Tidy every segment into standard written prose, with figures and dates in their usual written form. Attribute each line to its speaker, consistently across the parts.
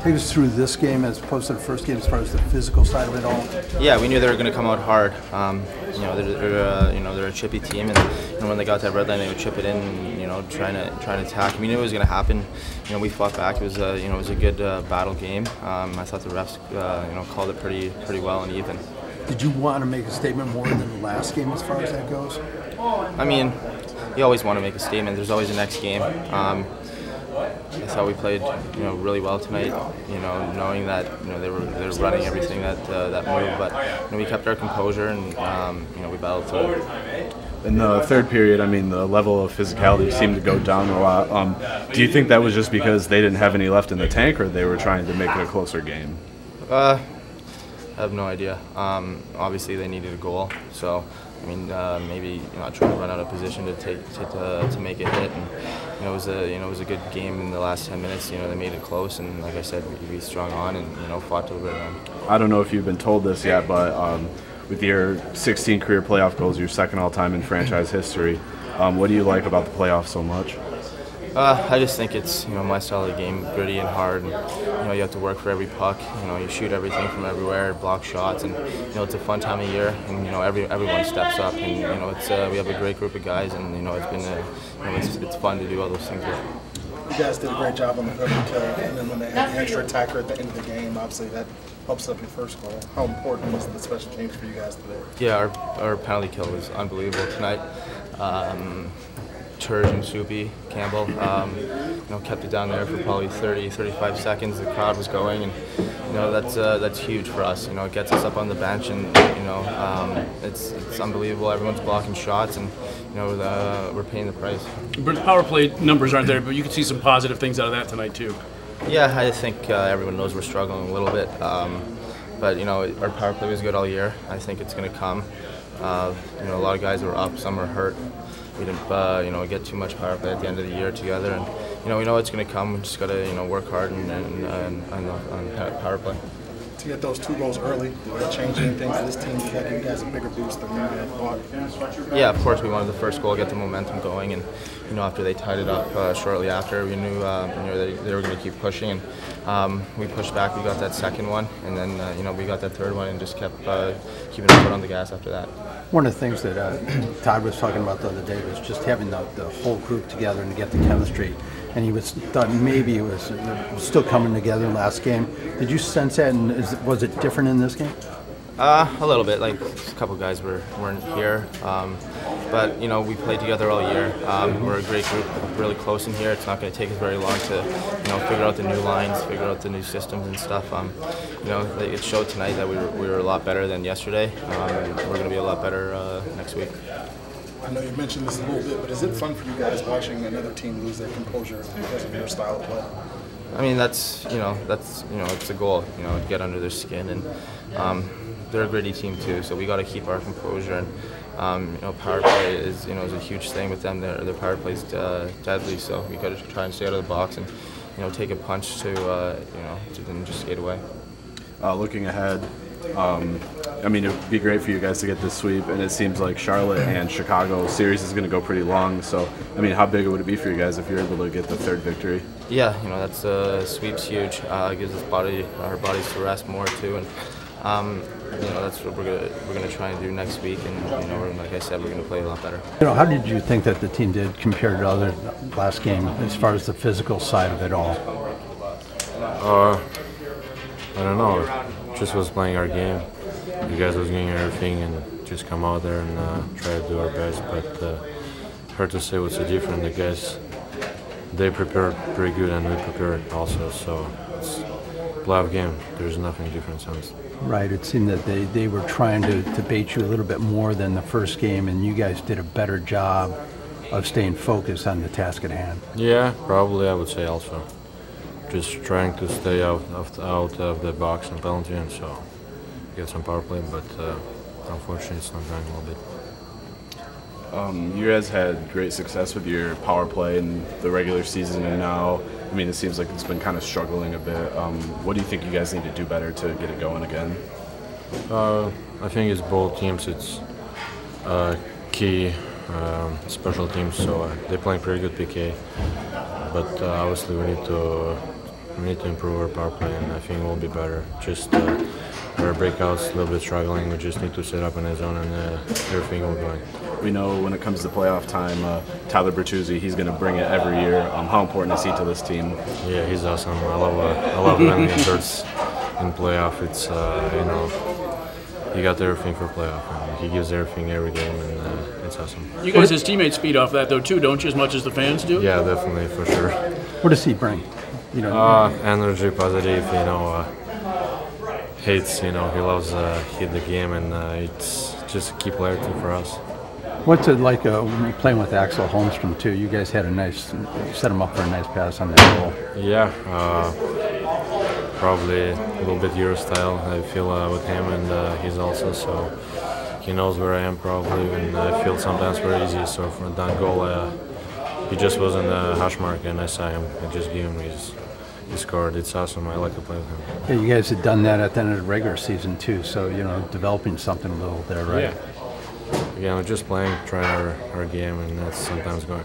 Speaker 1: Take us through this game as opposed to the first game, as far as the physical side of it all.
Speaker 2: Yeah, we knew they were going to come out hard. They're a chippy team, and when they got that red line, they would chip it in. Trying to attack. We knew it was going to happen. We fought back. It was a good battle game. I thought the refs called it pretty well and even.
Speaker 1: Did you want to make a statement more than the last game as far as that goes?
Speaker 2: I mean, you always want to make a statement. There's always a next game. I thought we played, really well tonight. Knowing that they were running everything that moved, but we kept our composure and we battled through it.
Speaker 3: In the third period, I mean, the level of physicality seemed to go down a lot. Do you think that was just because they didn't have any left in the tank, or they were trying to make it a closer game?
Speaker 2: I have no idea. Obviously, they needed a goal, so maybe trying to run out of position to make it hit. And it was a good game in the last 10 minutes. They made it close, and like I said, we strung on and fought to the very end.
Speaker 3: I don't know if you've been told this yet, but with your 16 career playoff goals, your second all-time in franchise history, what do you like about the playoffs so much?
Speaker 2: I just think it's my style of the game, gritty and hard, and you have to work for every puck. You shoot everything from everywhere, block shots, and it's a fun time of year, and everyone steps up, and we have a great group of guys, and it's been it's fun to do all those things with.
Speaker 4: You guys did a great job on the penalty kill, and then when they had the extra attacker at the end of the game, obviously that helps up your first goal. How important was the special teams for you guys today?
Speaker 2: Yeah, our penalty kill was unbelievable tonight. Turge and Soupy, Campbell, kept it down there for probably 30-35 seconds. The crowd was going, and that's huge for us. It gets us up on the bench, and it's unbelievable. Everyone's blocking shots, and we're paying the price.
Speaker 5: But the power play numbers aren't there, but you can see some positive things out of that tonight too.
Speaker 2: Yeah, I think everyone knows we're struggling a little bit, but our power play was good all year. I think it's going to come. A lot of guys were up, some were hurt. We didn't, get too much power play at the end of the year together, and we know it's going to come. We just got to, work hard on power play.
Speaker 4: To get those 2 goals early, did that change anything for this team? Did that give you guys a bigger boost than you had thought?
Speaker 2: Yeah, of course, we wanted the first goal, get the momentum going, and after they tied it up shortly after, we knew they were going to keep pushing, and we pushed back. We got that second one, and then we got that third one, and just kept keeping our foot on the gas after that.
Speaker 1: One of the things that Todd was talking about the other day was just having the whole group together and to get the chemistry. And he thought maybe it was still coming together last game. Did you sense that, and was it different in this game?
Speaker 2: A little bit. Like a couple guys weren't here, but we played together all year. We're a great group, really close in here. It's not going to take us very long to figure out the new lines, figure out the new systems and stuff. It showed tonight that we were a lot better than yesterday. We're going to be a lot better next week.
Speaker 4: I know you mentioned this a little bit, but is it fun for you guys watching another team lose their composure because of your style of play?
Speaker 2: I mean, that's it's a goal. Get under their skin, and they're a gritty team too. So we got to keep our composure, and power play is is a huge thing with them. Their power play is deadly. So we got to try and stay out of the box and take a punch to then just skate away.
Speaker 3: Looking ahead. I mean, it would be great for you guys to get this sweep, and it seems like Charlotte and Chicago series is going to go pretty long. So, I mean, how big would it be for you guys if you're able to get the third victory?
Speaker 2: Yeah, that's sweep's huge. It gives our bodies to rest more too, and that's what we're gonna try and do next week. And like I said, we're gonna play a lot better.
Speaker 1: How did you think that the team did compared to other last game as far as the physical side of it all?
Speaker 6: I don't know. Just was playing our game. You guys was doing everything and just come out there and try to do our best. But hard to say what's the difference. The guys, they prepared pretty good and we prepared also. So it's a playoff game. There's nothing different since.
Speaker 1: Right. It seemed that they were trying to bait you a little bit more than the first game, and you guys did a better job of staying focused on the task at hand.
Speaker 6: Yeah, probably I would say also. Just trying to stay out of the box and penalty, and so get some power play, but unfortunately it's not going a little bit.
Speaker 3: You guys had great success with your power play in the regular season, and now, I mean, it seems like it's been kind of struggling a bit. What do you think you guys need to do better to get it going again?
Speaker 6: I think it's both teams. It's key special teams, so they're playing pretty good PK, but obviously we need to we need to improve our power play, and I think we'll be better. Just our breakouts a little bit struggling. We just need to set up in the zone, and everything will go.
Speaker 3: We know when it comes to playoff time, Tyler Bertuzzi, he's going to bring it every year. How important is he to this team?
Speaker 6: Yeah, he's awesome. I love when he starts in playoff. It's he got everything for playoff, and he gives everything every game, and it's awesome.
Speaker 5: You guys, his teammates feed off that though too, don't you? As much as the fans do.
Speaker 6: Yeah, definitely, for sure.
Speaker 1: What does he bring?
Speaker 6: Energy, positive. Hates. He loves hit the game, and it's just a key player too for us.
Speaker 1: What's it like playing with Axel Holmstrom too? You guys had set him up for a nice pass on that goal.
Speaker 6: Yeah, probably a little bit Euro style. I feel with him, and he's also so he knows where I am probably, and I feel sometimes very easy. So for that goal, he just wasn't a hash mark, and I saw him. I just gave him he scored. It's awesome. I like to play with him.
Speaker 1: Yeah, you guys had done that at the end of the regular season too. So developing something a little there, right?
Speaker 6: Yeah. Yeah, we're just playing, trying our game, and that's sometimes going.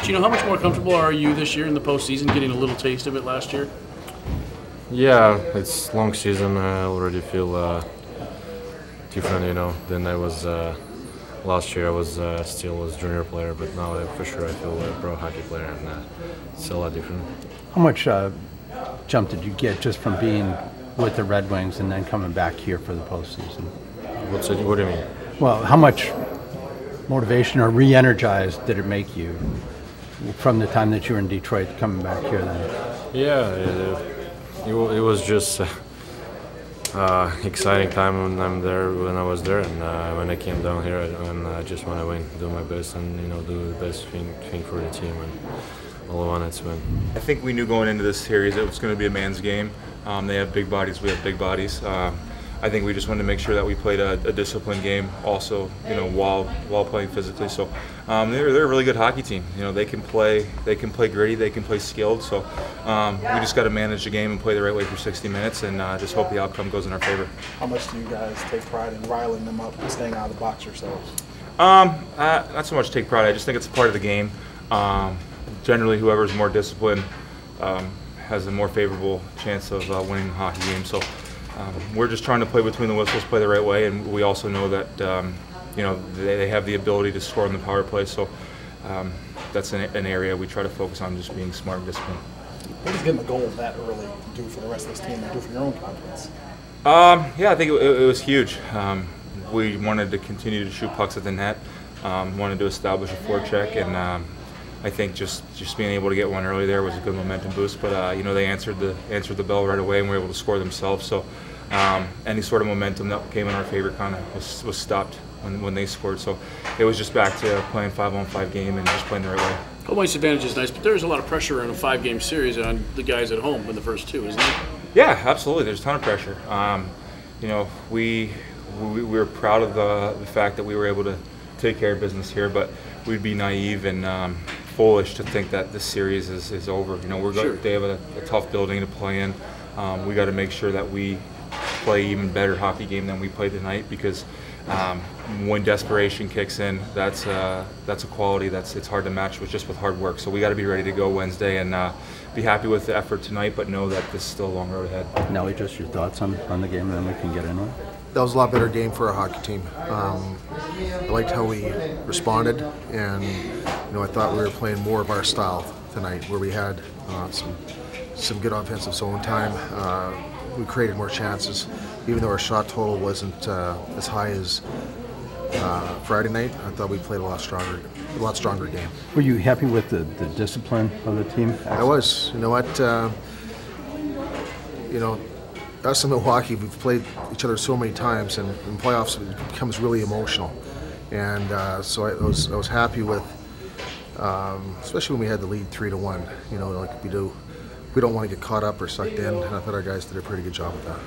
Speaker 5: Gino, how much more comfortable are you this year in the postseason, getting a little taste of it last year?
Speaker 6: Yeah, it's long season. I already feel different, than I was last year. I was still was junior player, but now for sure I feel a pro hockey player, and it's a lot different.
Speaker 1: How much jump did you get just from being with the Red Wings and then coming back here for the postseason?
Speaker 6: What do you mean?
Speaker 1: Well, how much motivation or re-energized did it make you from the time that you were in Detroit coming back here then?
Speaker 6: Yeah, it was just exciting time when I was there, and when I came down here, and I just want to win, do my best, and do the best thing for the team, and all I wanted to win.
Speaker 7: I think we knew going into this series it was going to be a man's game. They have big bodies, we have big bodies. I think we just wanted to make sure that we played a disciplined game also, while playing physically. So they're a really good hockey team. They can play gritty, they can play skilled. So we just got to manage the game and play the right way for 60 minutes, and just hope the outcome goes in our favor.
Speaker 4: How much do you guys take pride in riling them up and staying out of the box yourselves?
Speaker 7: Not so much take pride. I just think it's a part of the game. Generally, whoever's more disciplined has a more favorable chance of winning the hockey game. So. We're just trying to play between the whistles, play the right way, and we also know that they have the ability to score on the power play. So that's an area we try to focus on, just being smart and disciplined.
Speaker 4: What does getting a goal that early do for the rest of this team and do for your own confidence?
Speaker 7: Yeah, I think it was huge. We wanted to continue to shoot pucks at the net, wanted to establish a forecheck, and I think just being able to get one early there was a good momentum boost. But they answered the bell right away and were able to score themselves. So any sort of momentum that came in our favor kind of was stopped when they scored. So it was just back to playing 5-on-5 game and just playing the right way.
Speaker 5: Home ice advantage is nice, but there's a lot of pressure in a 5-game series on the guys at home in the first two, isn't there?
Speaker 7: Yeah, absolutely. There's a ton of pressure. We were proud of the fact that we were able to take care of business here, but we'd be naive and foolish to think that this series is over. They have a tough building to play in. We got to make sure that we play even better hockey game than we played tonight, because when desperation kicks in, that's a quality it's hard to match with hard work. So we got to be ready to go Wednesday and be happy with the effort tonight, but know that this is still a long road ahead.
Speaker 1: Nelly, just your thoughts on the game, and then we can get into it.
Speaker 8: That was a lot better game for our hockey team. I liked how we responded, and I thought we were playing more of our style tonight, where we had some good offensive zone time. We created more chances, even though our shot total wasn't as high as Friday night. I thought we played a lot stronger game.
Speaker 1: Were you happy with the discipline of the team?
Speaker 8: I was. You know what? Us in Milwaukee, we've played each other so many times, and in playoffs it becomes really emotional. And so I was happy with, especially when we had the lead 3-1. Like we do. We don't want to get caught up or sucked in, and I thought our guys did a pretty good job with that.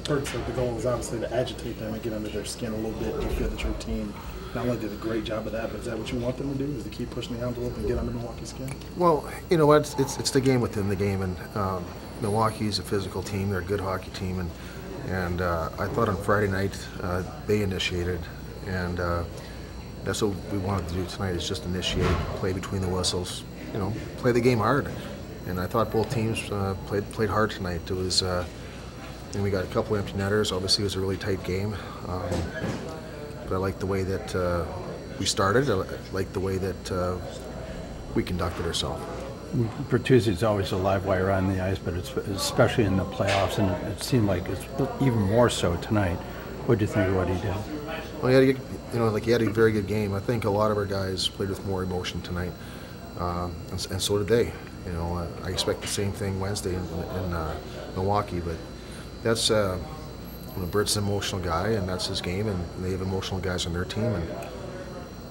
Speaker 4: Hurts that the goal is obviously to agitate them and get under their skin a little bit. Do you feel that your team not only did a great job of that, but is that what you want them to do? Is to keep pushing the envelope and get under Milwaukee's skin?
Speaker 8: Well, you know what? It's the game within the game, and Milwaukee's a physical team. They're a good hockey team, and I thought on Friday night they initiated, and that's what we wanted to do tonight, is just initiate, play between the whistles, play the game hard. And I thought both teams played hard tonight. It was, and we got a couple empty netters. Obviously, it was a really tight game. But I like the way that we started. I like the way that we conducted ourselves.
Speaker 1: Bertuzzi is always a live wire on the ice, but it's especially in the playoffs, and it seemed like it's even more so tonight. What do you think of what he did?
Speaker 8: Well, he had a very good game. I think a lot of our guys played with more emotion tonight, and so did they. I expect the same thing Wednesday in Milwaukee, but that's Bert's an emotional guy, and that's his game, and they have emotional guys on their team,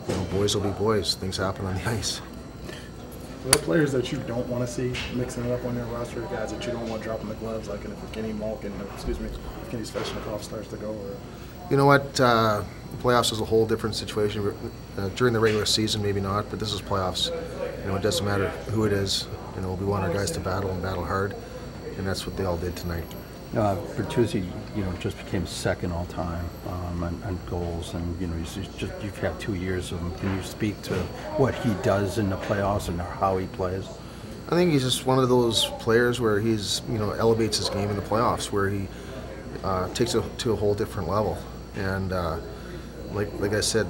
Speaker 8: and boys will be boys. Things happen on the ice.
Speaker 4: Are there players that you don't want to see mixing it up on your roster, guys that you don't want dropping the gloves, like if Kenny Malkin, if Kenny Svechnikov starts to go? Or...
Speaker 8: You know what? Playoffs is a whole different situation. During the regular season, maybe not, but this is playoffs. It doesn't matter who it is. We want our guys to battle and battle hard, and that's what they all did tonight.
Speaker 1: Bertuzzi, just became second all time on goals, and you've had 2 years of him. Can you speak to what he does in the playoffs and how he plays?
Speaker 8: I think he's just one of those players where he's elevates his game in the playoffs, where he takes it to a whole different level. And like I said,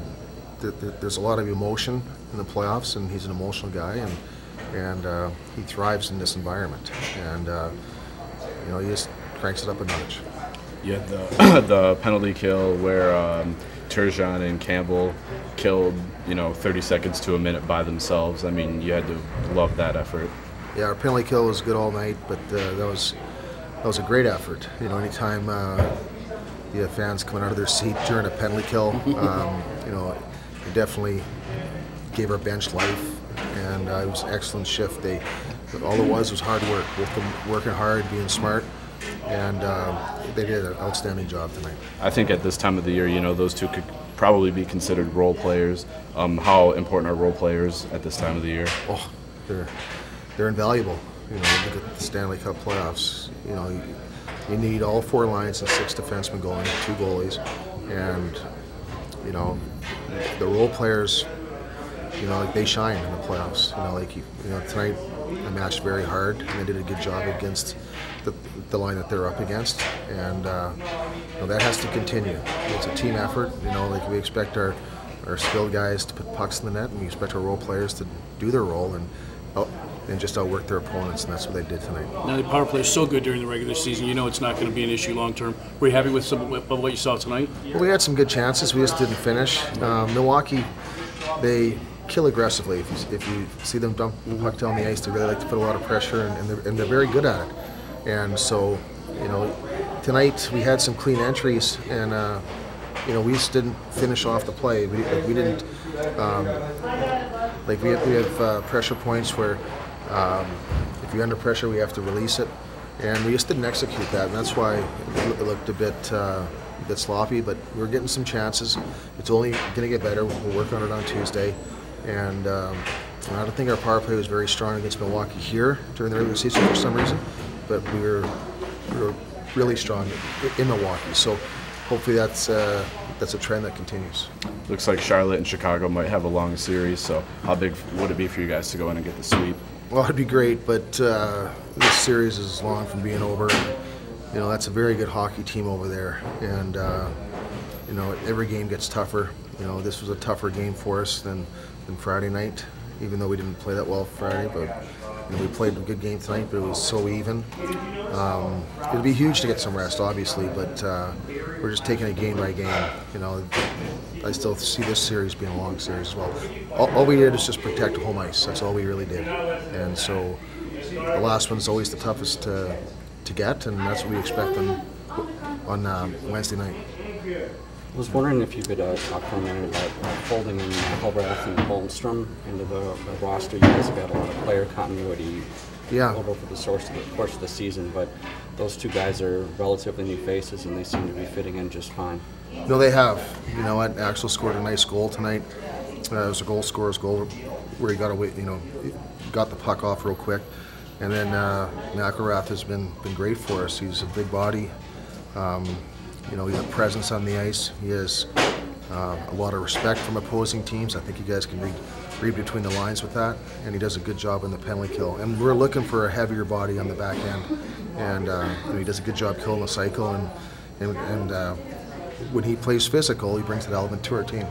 Speaker 8: there's a lot of emotion in the playoffs, and he's an emotional guy, and he thrives in this environment. And he just cranks it up a notch.
Speaker 3: Yeah, the penalty kill where Turgeon and Campbell killed 30 seconds to a minute by themselves. I mean, you had to love that effort.
Speaker 8: Yeah, our penalty kill was good all night, but that was a great effort. Anytime you have fans coming out of their seat during a penalty kill, it definitely gave our bench life, and it was an excellent shift. All it was hard work, both them working hard, being smart, and they did an outstanding job tonight.
Speaker 3: I think at this time of the year, those two could probably be considered role players. How important are role players at this time of the year?
Speaker 8: Oh, they're invaluable. Look at the Stanley Cup playoffs. You need all 4 lines and 6 defensemen going, 2 goalies, and the role players. They shine in the playoffs. Tonight they matched very hard, and they did a good job against the line that they're up against, and that has to continue. It's a team effort. We expect our skilled guys to put pucks in the net, and we expect our role players to do their role and just outwork their opponents, and that's what they did tonight.
Speaker 5: Now the power play is so good during the regular season. It's not going to be an issue long term. Were you happy with some of what you saw tonight?
Speaker 8: Well, we had some good chances. We just didn't finish. Milwaukee, they kill aggressively. If you see them dump the puck down the ice, they really like to put a lot of pressure, and they're very good at it. And so, tonight we had some clean entries, and we just didn't finish off the play. We didn't we have pressure points where if you're under pressure, we have to release it, and we just didn't execute that, and that's why it looked a bit sloppy. But we're getting some chances. It's only going to get better. We'll work on it on Tuesday. And I don't think our power play was very strong against Milwaukee here during the regular season for some reason, but we were really strong in Milwaukee. So hopefully that's a trend that continues.
Speaker 3: Looks like Charlotte and Chicago might have a long series. So how big would it be for you guys to go in and get the sweep?
Speaker 8: Well, it'd be great, but this series is long from being over. That's a very good hockey team over there, and every game gets tougher. This was a tougher game for us than Friday night, even though we didn't play that well Friday, but we played a good game tonight, but it was so even. It'd be huge to get some rest, obviously, but we're just taking it game by game. I still see this series being a long series as well. All we did is just protect home ice. That's all we really did. And so the last one's always the toughest to get, and that's what we expect on Wednesday night.
Speaker 9: I was wondering if you could talk for a minute about folding in Halbrath and Holmstrom into the roster. You guys have had a lot of player continuity over the course of the season, but those 2 guys are relatively new faces, and they seem to be fitting in just fine.
Speaker 8: No, they have. Axel scored a nice goal tonight. It was a goal scorer's goal where he got away, got the puck off real quick. And then McElrath has been great for us. He's a big body. He has presence on the ice. He has a lot of respect from opposing teams. I think you guys can read between the lines with that, and he does a good job in the penalty kill. And we're looking for a heavier body on the back end, and he does a good job killing the cycle. And when he plays physical, he brings that element to our team.